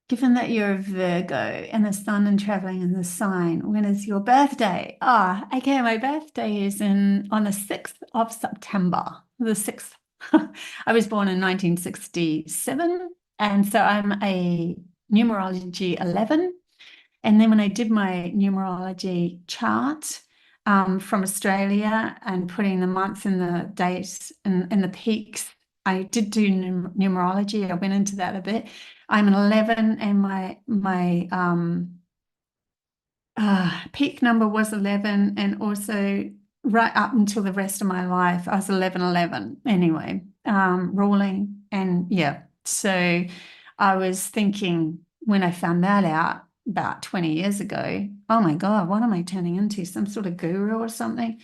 Given that you're a Virgo and the sun and traveling in the sign, when is your birthday? Okay, my birthday is on the 6th of September. The 6th. I was born in 1967, and so I'm a numerology 11. And then when I did my numerology chart from Australia and putting the months and the dates and the peaks, I did do numerology. I went into that a bit. I'm an 11, and my peak number was 11, and also right up until the rest of my life, I was 1111 anyway, ruling. And yeah, so I was thinking when I found that out about 20 years ago, oh my God, what am I turning into? Some sort of guru or something?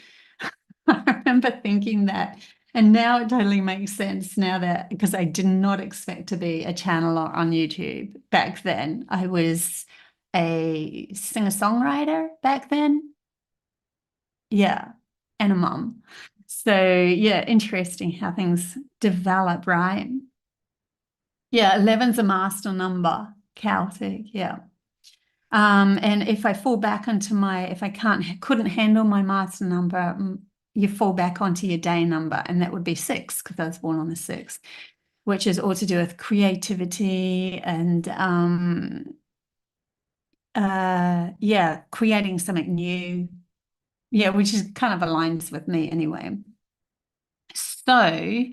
I remember thinking that. And now it totally makes sense now that, because I did not expect to be a channeler on YouTube back then. I was a singer-songwriter back then. Yeah, and a mum. So yeah, interesting how things develop, right? Yeah, 11's a master number, Celtic, yeah. And if I fall back into if I couldn't handle my master number, you fall back onto your day number, and that would be 6 because I was born on the 6th, which is all to do with creativity and yeah, creating something new. Yeah, which is kind of aligns with me anyway. So,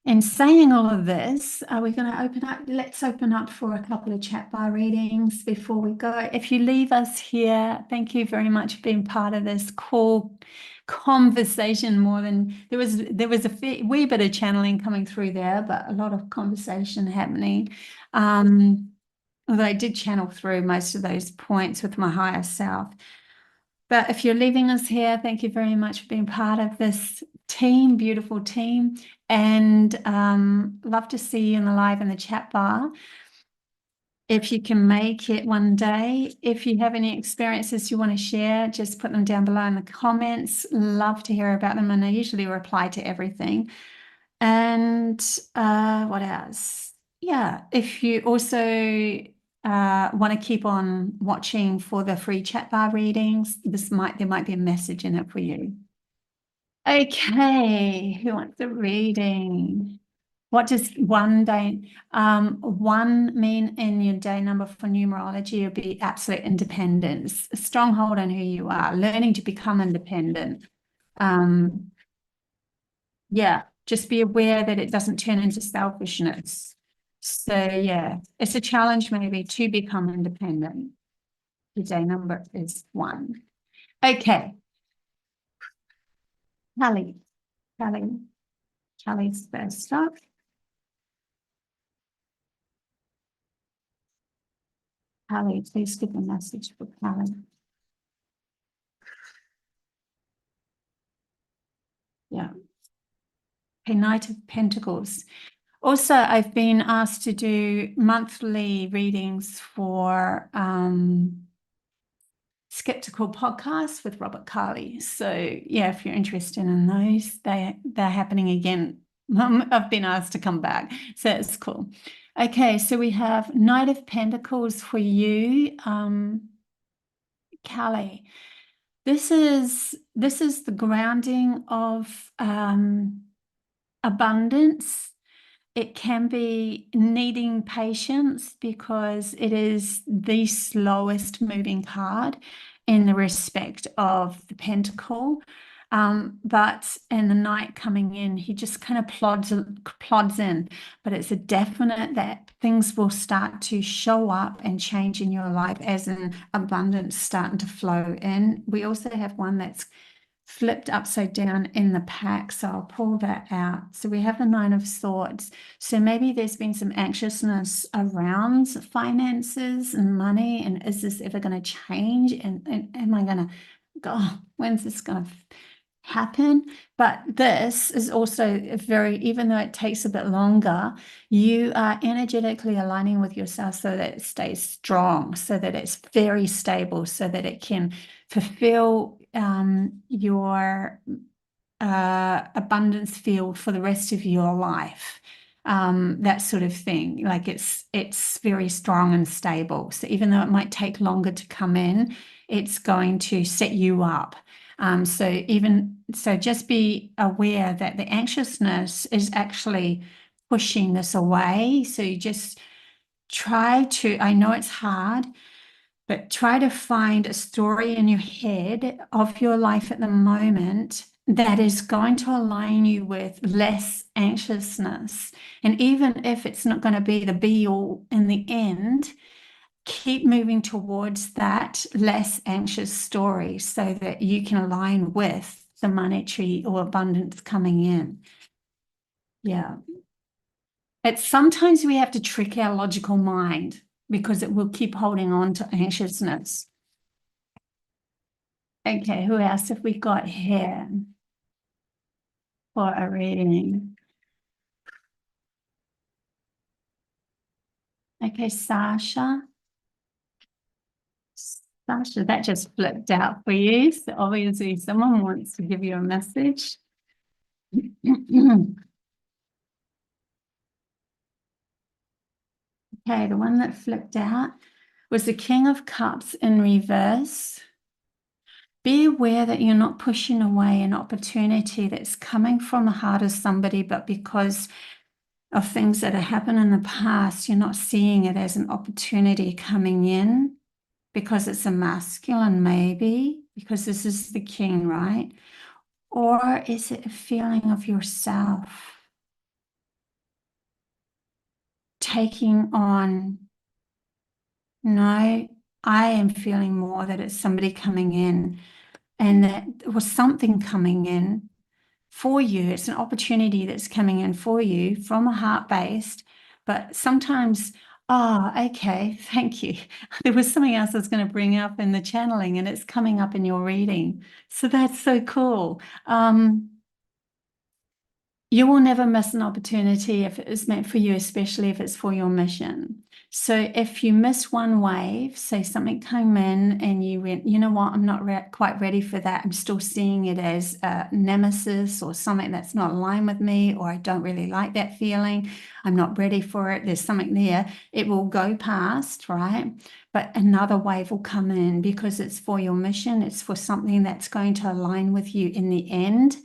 in saying all of this, are we going to open up? Let's open up for a couple of chat bar readings before we go. If you leave us here, thank you very much for being part of this cool conversation. More than there was a wee bit of channeling coming through there, but a lot of conversation happening. Although I did channel through most of those points with my higher self. But if you're leaving us here, thank you very much for being part of this team, beautiful team, and love to see you in the live in the chat bar. If you can make it one day, if you have any experiences you want to share, just put them down below in the comments. Love to hear about them, and I usually reply to everything. And what else? Yeah, if you also want to keep on watching for the free chat bar readings, there might be a message in it for you. Okay, who wants a reading? What does one mean in your day number for numerology? It'll be absolute independence, a stronghold on who you are, learning to become independent. Yeah, just be aware that it doesn't turn into selfishness. So yeah, it's a challenge maybe to become independent. The day number is 1. Okay, Kelly, Kelly's first up. Kelly, please give a message for Kelly. Yeah. Okay, Knight of Pentacles. Also, I've been asked to do monthly readings for Skeptical Podcasts with Robert Carley. So yeah, if you're interested in those, they're happening again. I've been asked to come back, so it's cool. Okay, so we have Knight of Pentacles for you, Callie. This is the grounding of abundance. It can be needing patience because it is the slowest moving card in the respect of the pentacle. But in the Knight coming in, he just kind of plods in. But it's a definite that things will start to show up and change in your life as an abundance starting to flow in. We also have one that's flipped upside down in the pack, so I'll pull that out. So we have the Nine of Swords. So maybe there's been some anxiousness around finances and money, and is this ever going to change? And am I going to go, when's this going to happen? But this is also even though it takes a bit longer, you are energetically aligning with yourself so that it stays strong, so that it's very stable, so that it can fulfill your abundance field for the rest of your life. That sort of thing. Like it's very strong and stable. So even though it might take longer to come in, it's going to set you up. So just be aware that the anxiousness is actually pushing this away. So you just try to, I know it's hard, but try to find a story in your head of your life at the moment that is going to align you with less anxiousness. And even if it's not going to be the be all in the end, keep moving towards that less anxious story so that you can align with the monetary or abundance coming in. Yeah. It's sometimes we have to trick our logical mind because it will keep holding on to anxiousness. Okay, who else have we got here for a reading? Okay, Sasha. Sasha, that just flipped out for you. So obviously someone wants to give you a message. Okay, the one that flipped out was the King of Cups in reverse. Be aware that you're not pushing away an opportunity that's coming from the heart of somebody, but because of things that have happened in the past, you're not seeing it as an opportunity coming in because it's a masculine, maybe, because this is the king, right? Or is it a feeling of yourself taking on, no, I am feeling more that it's somebody coming in and that there was something coming in for you. It's an opportunity that's coming in for you from a heart-based, but sometimes, okay, thank you. There was something else I was going to bring up in the channeling and it's coming up in your reading. So that's so cool. You will never miss an opportunity if it is meant for you, especially if it's for your mission. So if you miss one wave, say something came in and you went, you know what, I'm not quite ready for that. I'm still seeing it as a nemesis or something that's not aligned with me, or I don't really like that feeling. I'm not ready for it. There's something there. It will go past, right? But another wave will come in because it's for your mission. It's for something that's going to align with you in the end.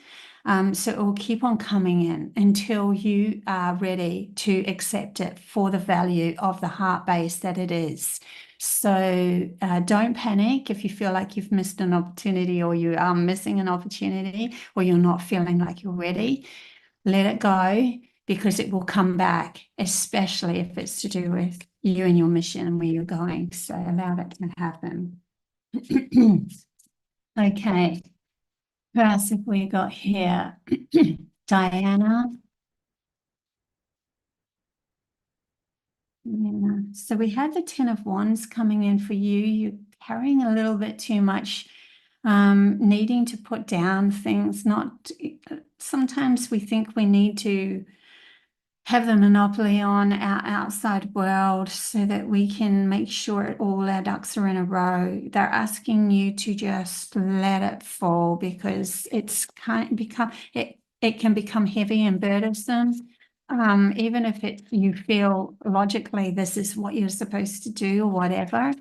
So it will keep on coming in until you are ready to accept it for the value of the heart base that it is. So don't panic if you feel like you've missed an opportunity or you are missing an opportunity or you're not feeling like you're ready. Let it go because it will come back, especially if it's to do with you and your mission and where you're going. So allow that to happen. Okay. Who else have we got here? Diana. Yeah. So we had the Ten of Wands coming in for you. You're carrying a little bit too much, needing to put down things. Sometimes we think we need to have the monopoly on our outside world so that we can make sure all our ducks are in a row. They're asking you to just let it fall because it can become heavy and burdensome. even if you feel logically this is what you're supposed to do or whatever,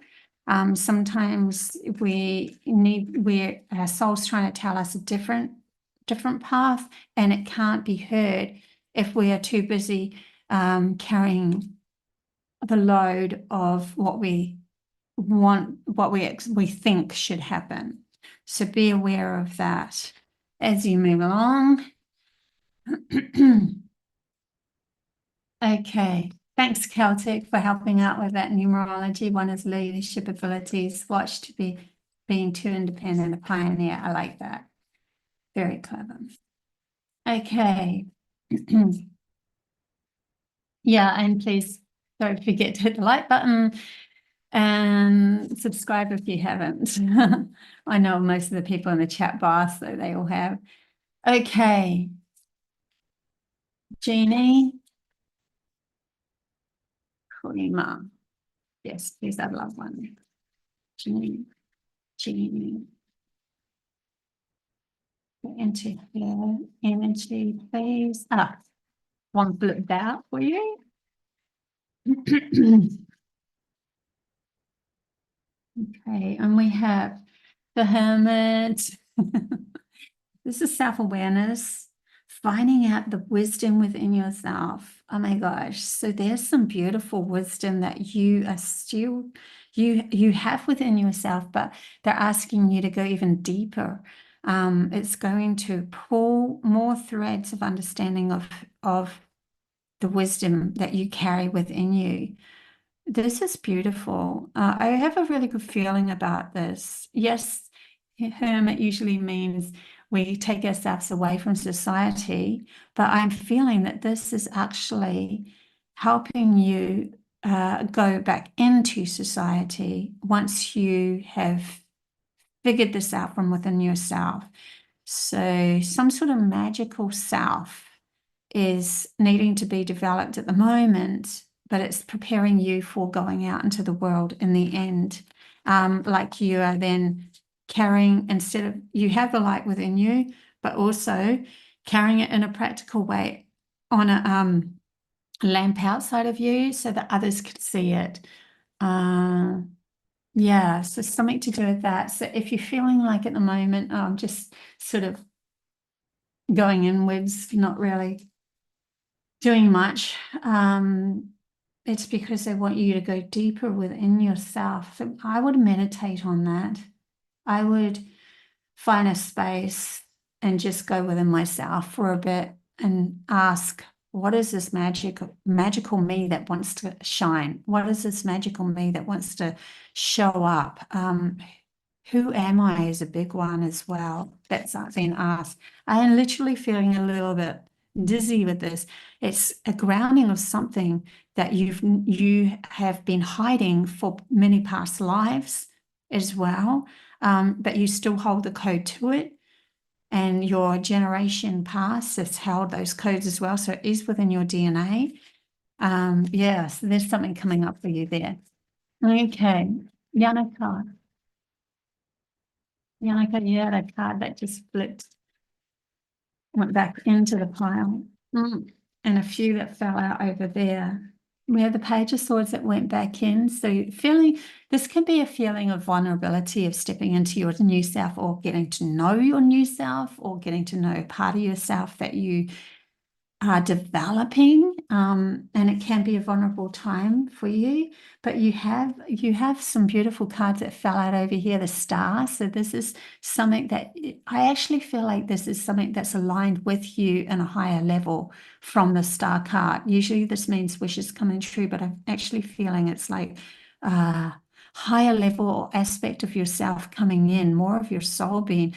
sometimes our soul's trying to tell us a different path, and it can't be heard if we are too busy carrying the load of what we want, what we think should happen. So be aware of that as you move along. Okay, thanks, Celtic, for helping out with that numerology. One is leadership abilities. Watch to be being too independent, a pioneer. I like that. Very clever. Okay. Yeah, and please don't forget to hit the like button and subscribe if you haven't. I know most of the people in the chat box, so they all have. Okay. Jeannie. Prima. Yes, please, that love one. Jeannie. Into her energy, please. One flipped out for you. Okay, and we have the Hermit. This is self-awareness, finding out the wisdom within yourself. Oh my gosh. So there's some beautiful wisdom that you are still, you have within yourself, but they're asking you to go even deeper. It's going to pull more threads of understanding of the wisdom that you carry within you. This is beautiful. I have a really good feeling about this. Yes, hermit usually means we take ourselves away from society, but I'm feeling that this is actually helping you go back into society once you have figured this out from within yourself. So some sort of magical self is needing to be developed at the moment, but it's preparing you for going out into the world in the end. Like you are then carrying, instead of, you have the light within you, but also carrying it in a practical way on a lamp outside of you so that others could see it. Yeah, so something to do with that. So if you're feeling like at the moment, I'm just sort of going inwards, not really doing much, it's because they want you to go deeper within yourself. So I would meditate on that. I would find a space and just go within myself for a bit and ask, what is this magical me that wants to shine? What is this magical me that wants to show up? Who am I is a big one as well. That's been asked. I am literally feeling a little bit dizzy with this. It's a grounding of something that you have been hiding for many past lives as well, but you still hold the code to it. And your generation past has held those codes as well. So it is within your DNA. Yes, there's something coming up for you there. Okay, Yanaka. Yanaka, you had a card that just flipped, went back into the pile. And a few that fell out over there. We have the Page of Swords that went back in. So feeling, this can be a feeling of vulnerability, of stepping into your new self, or getting to know your new self, or getting to know a part of yourself that you are developing, and it can be a vulnerable time for you, but you have some beautiful cards that fell out over here, the star. So this is something that I actually feel like this is something that's aligned with you in a higher level from the star card. Usually this means wishes coming true, but I'm actually feeling it's like a higher level or aspect of yourself coming in, more of your soul being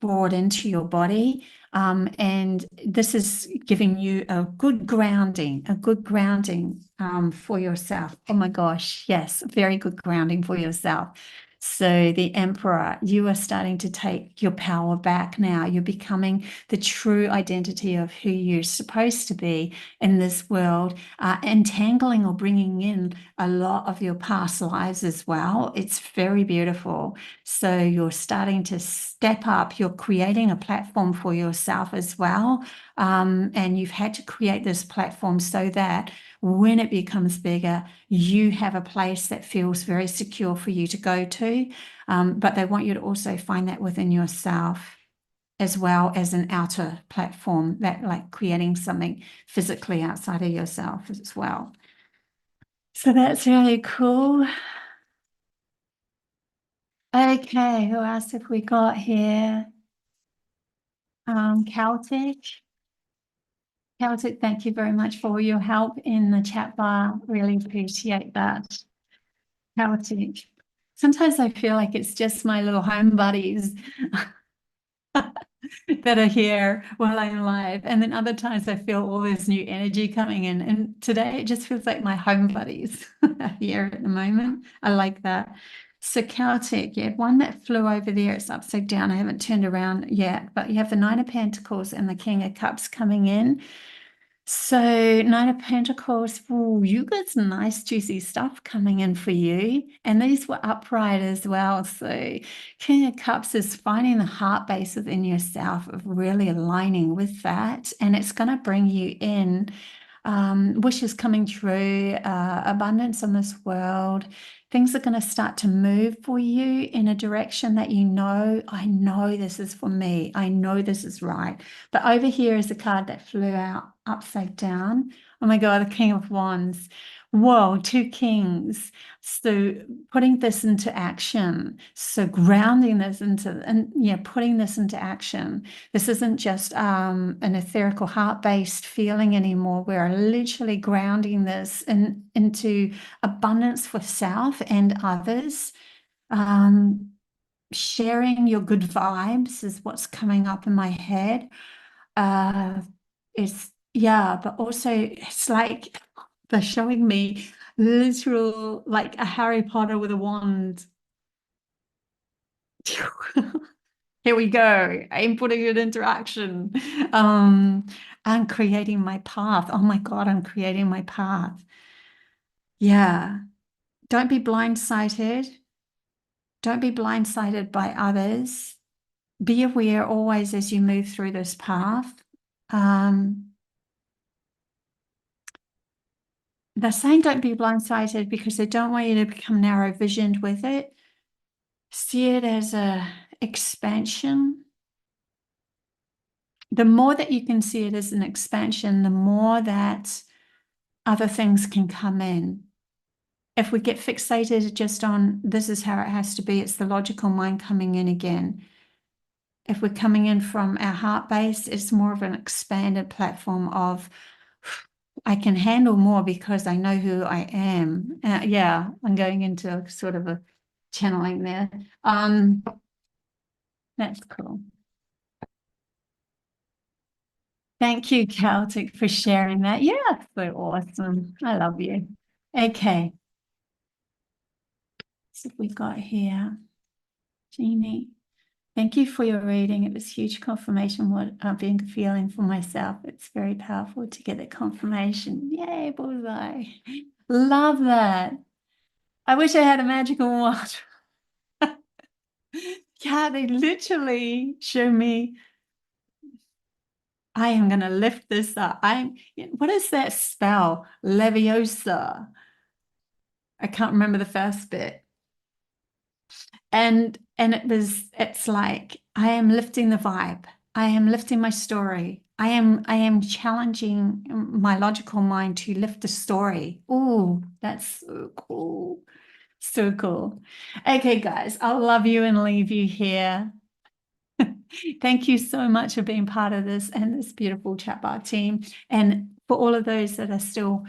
brought into your body. And this is giving you a good grounding for yourself. Oh my gosh, yes, very good grounding for yourself. So the Emperor, you are starting to take your power back now. You're becoming the true identity of who you're supposed to be in this world, entangling or bringing in a lot of your past lives as well. It's very beautiful. So you're starting to step up. You're creating a platform for yourself as well. And you've had to create this platform so that when it becomes bigger, you have a place that feels very secure for you to go to. But they want you to also find that within yourself as well as an outer platform, that like creating something physically outside of yourself as well. So that's really cool. Okay, who else have we got here? Celtic. Celtic, thank you very much for your help in the chat bar. Really appreciate that. Celtic. Sometimes I feel like it's just my little home buddies that are here while I'm live. And then other times I feel all this new energy coming in. And today it just feels like my home buddies are here at the moment. I like that. So Celtic, you had one that flew over there. It's upside down. I haven't turned around yet, but you have the Nine of Pentacles and the King of Cups coming in. So Nine of Pentacles, ooh, you got some nice juicy stuff coming in for you. And these were upright as well. So King of Cups is finding the heart base within yourself of really aligning with that. And it's going to bring you in wishes coming true, abundance in this world. Things are going to start to move for you in a direction that you know, I know this is for me. I know this is right. But over here is a card that flew out upside down. Oh my God, the King of Wands. Whoa, two kings. So putting this into action. So grounding this into, and yeah, putting this into action. This isn't just an etherical heart-based feeling anymore. We're literally grounding this into abundance for self and others. Sharing your good vibes is what's coming up in my head. It's yeah, but also it's like they're showing me literal like a Harry Potter with a wand. Here we go. I'm putting it into action. I'm creating my path. Oh my God, I'm creating my path. Yeah. Don't be blindsided. Don't be blindsided by others. Be aware always as you move through this path. They're saying don't be blindsided because they don't want you to become narrow visioned with it. See it as a expansion. The more that you can see it as an expansion, the more that other things can come in. If we get fixated just on this is how it has to be, it's the logical mind coming in again. If we're coming in from our heart base, it's more of an expanded platform of I can handle more because I know who I am. Yeah, I'm going into sort of a channeling there. That's cool. Thank you, Celtic, for sharing that. Yeah, so awesome. I love you. Okay, so we got here, Jeannie. Thank you for your reading. It was huge confirmation what I've been feeling for myself. It's very powerful to get that confirmation. Yay, bullseye. Love that. I wish I had a magical wand. Yeah, they literally show me I am going to lift this up. What is that spell? Leviosa. I can't remember the first bit. And it's like I am lifting the vibe. I am lifting my story. I am challenging my logical mind to lift the story. Oh, that's so cool. So cool. Okay, guys, I'll love you and leave you here. Thank you so much for being part of this and this beautiful chat bar team. And for all of those that are still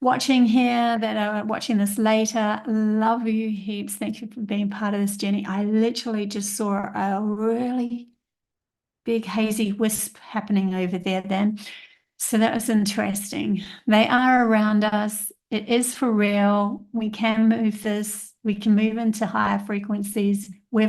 watching here, that are watching this later, love you heaps. Thank you for being part of this journey. I literally just saw a really big hazy wisp happening over there then. So that was interesting. They are around us. It is for real. We can move this. We can move into higher frequencies. We've